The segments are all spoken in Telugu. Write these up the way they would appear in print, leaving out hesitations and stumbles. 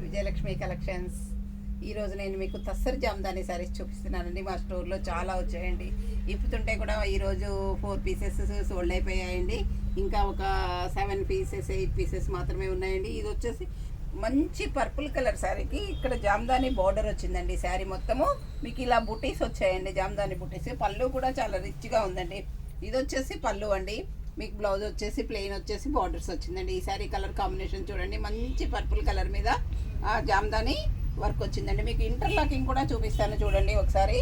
విజయలక్ష్మి కలెక్షన్స్. ఈరోజు నేను మీకు తస్సర్ జామ్దాని శారీస్ చూపిస్తున్నానండి. మా స్టోర్లో చాలా వచ్చాయండి. ఇప్పుతుంటే కూడా ఈరోజు 4 పీసెస్ సోల్డ్ అయిపోయాయండి. ఇంకా ఒక 7 పీసెస్ 8 పీసెస్ మాత్రమే ఉన్నాయండి. ఇది వచ్చేసి మంచి పర్పుల్ కలర్ శారీకి ఇక్కడ జామ్దాని బార్డర్ వచ్చిందండి. శారీ మొత్తము మీకు ఇలా బుటీస్ వచ్చాయండి, జామ్దాని బుటీస్. పళ్ళు కూడా చాలా రిచ్గా ఉందండి. ఇది వచ్చేసి పళ్ళు అండి. మీకు బ్లౌజ్ వచ్చేసి ప్లెయిన్ వచ్చేసి బార్డర్స్ వచ్చిందండి. ఈ శారీ కలర్ కాంబినేషన్ చూడండి, మంచి పర్పుల్ కలర్ మీద జామ్దాని వర్క్ వచ్చిందండి. మీకు ఇంటర్లాకింగ్ కూడా చూపిస్తాను చూడండి ఒకసారి.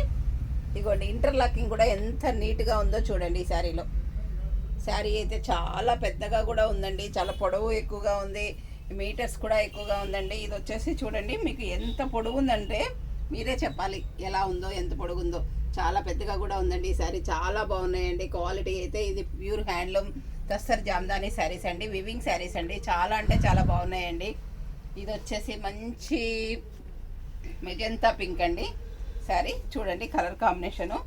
ఇదిగోండి, ఇంటర్లాకింగ్ కూడా ఎంత నీట్గా ఉందో చూడండి. ఈ శారీలో శారీ అయితే చాలా పెద్దగా కూడా ఉందండి, చాలా పొడవు ఎక్కువగా ఉంది, మీటర్స్ కూడా ఎక్కువగా ఉందండి. ఇది వచ్చేసి చూడండి, మీకు ఎంత పొడవు ఉందంటే మీరే చెప్పాలి ఎలా ఉందో, ఎంత పొడుగు ఉందో. చాలా పెద్దగా కూడా ఉందండి. ఈ శారీ చాలా బాగున్నాయండి. క్వాలిటీ అయితే ఇది ప్యూర్ హ్యాండ్లూమ్ తస్సర్ జామ్దాని శారీస్ అండి, వివింగ్ శారీస్ అండి. చాలా అంటే చాలా బాగున్నాయండి. ఇది వచ్చేసి మంచి మెజంతా పింక్ అండి. శారీ చూడండి, కలర్ కాంబినేషను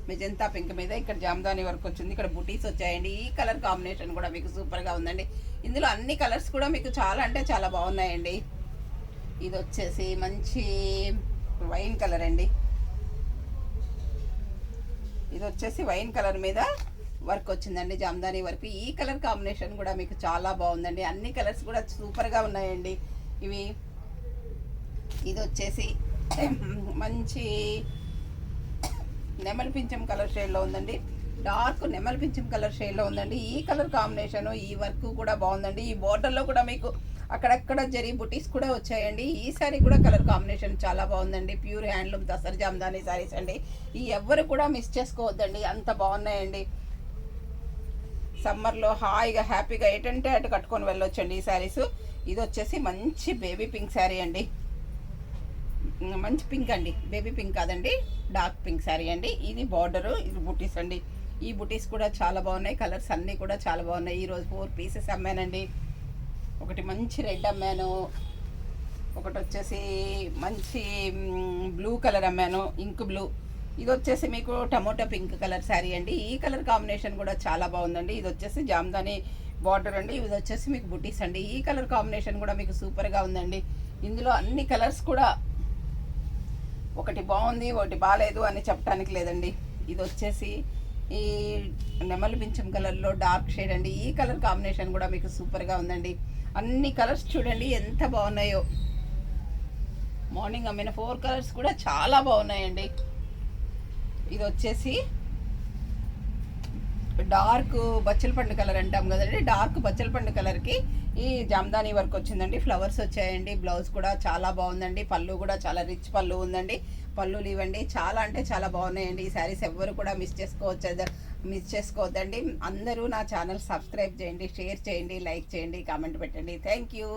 మెజంతా పింక్ మీద ఇక్కడ జామ్దాని వర్క్ వచ్చింది, ఇక్కడ బుటీస్ వచ్చాయండి. ఈ కలర్ కాంబినేషన్ కూడా మీకు సూపర్గా ఉందండి. ఇందులో అన్ని కలర్స్ కూడా మీకు చాలా అంటే చాలా బాగున్నాయండి. ఇది వచ్చేసి మంచి వైన్ కలర్ అండి. ఇది వచ్చేసి వైన్ కలర్ మీద వర్క్ వచ్చిందండి, జామ్దాని వర్క్. ఈ కలర్ కాంబినేషన్ కూడా మీకు చాలా బాగుందండి. అన్ని కలర్స్ కూడా సూపర్గా ఉన్నాయండి ఇవి. ఇది వచ్చేసి మంచి నెమలి పింఛం కలర్ షేడ్లో ఉందండి, డార్క్ నెమలి పింఛం కలర్ షేడ్లో ఉందండి. ఈ కలర్ కాంబినేషను, ఈ వర్క్ కూడా బాగుందండి. ఈ బోర్డర్లో కూడా మీకు అక్కడక్కడ జరీ బుటీస్ కూడా వచ్చాయండి. ఈ శారీ కూడా కలర్ కాంబినేషన్ చాలా బాగుందండి. ప్యూర్ హ్యాండ్లూమ్ తస్సర్ జామ్దాని శారీస్ అండి. ఈ ఎవ్వరు కూడా మిస్ చేసుకోవద్దండి, అంత బాగున్నాయండి. సమ్మర్లో హాయిగా హ్యాపీగా ఎటంటే అటు కట్టుకొని వెళ్ళొచ్చండి ఈ శారీస్. ఇది వచ్చేసి మంచి బేబీ పింక్ శారీ అండి, మంచి పింక్ అండి, బేబీ పింక్ కాదండి, డార్క్ పింక్ శారీ అండి. ఇది బార్డరు, ఇది బుటీస్ అండి. ఈ బుటీస్ కూడా చాలా బాగున్నాయి, కలర్స్ అన్నీ కూడా చాలా బాగున్నాయి. ఈరోజు 4 పీసెస్ అమ్మానండి. ఒకటి మంచి రెడ్ అమ్మాను, ఒకటి వచ్చేసి మంచి బ్లూ కలర్ అమ్మాను, ఇంక్ బ్లూ. ఇది వచ్చేసి మీకు టమోటా పింక్ కలర్ శారీ అండి. ఈ కలర్ కాంబినేషన్ కూడా చాలా బాగుందండి. ఇది వచ్చేసి జామ్దాని బార్డర్ అండి. ఇది వచ్చేసి మీకు బుటీస్ అండి. ఈ కలర్ కాంబినేషన్ కూడా మీకు సూపర్గా ఉందండి. ఇందులో అన్ని కలర్స్ కూడా ఒకటి బాగుంది ఒకటి బాగాలేదు అని చెప్పడానికి లేదండి. ఇది వచ్చేసి ఈ నెమలి పింఛం కలర్లో డార్క్ షేడ్ అండి. ఈ కలర్ కాంబినేషన్ కూడా మీకు సూపర్గా ఉందండి. అన్ని కలర్స్ చూడండి ఎంత బాగున్నాయో. మార్నింగ్ అమ్మిన 4 కలర్స్ కూడా చాలా బాగున్నాయండి. ఇది వచ్చేసి డార్క్ బచ్చలపండు కలర్ అంటాం కదండి, డార్క్ బచ్చలపండు కలర్కి ఈ జామ్దాని వర్క్ వచ్చిందండి. ఫ్లవర్స్ వచ్చాయండి. బ్లౌజ్ కూడా చాలా బాగుందండి. పళ్ళు కూడా చాలా రిచ్ పళ్ళు ఉందండి. పళ్ళులు ఇవ్వండి, చాలా అంటే చాలా బాగున్నాయండి. ఈ శారీస్ ఎవ్వరు కూడా మిస్ చేసుకోవద్దండి. అందరూ నా ఛానల్ సబ్స్క్రైబ్ చేయండి, షేర్ చేయండి, లైక్ చేయండి, కామెంట్ పెట్టండి. Thank you.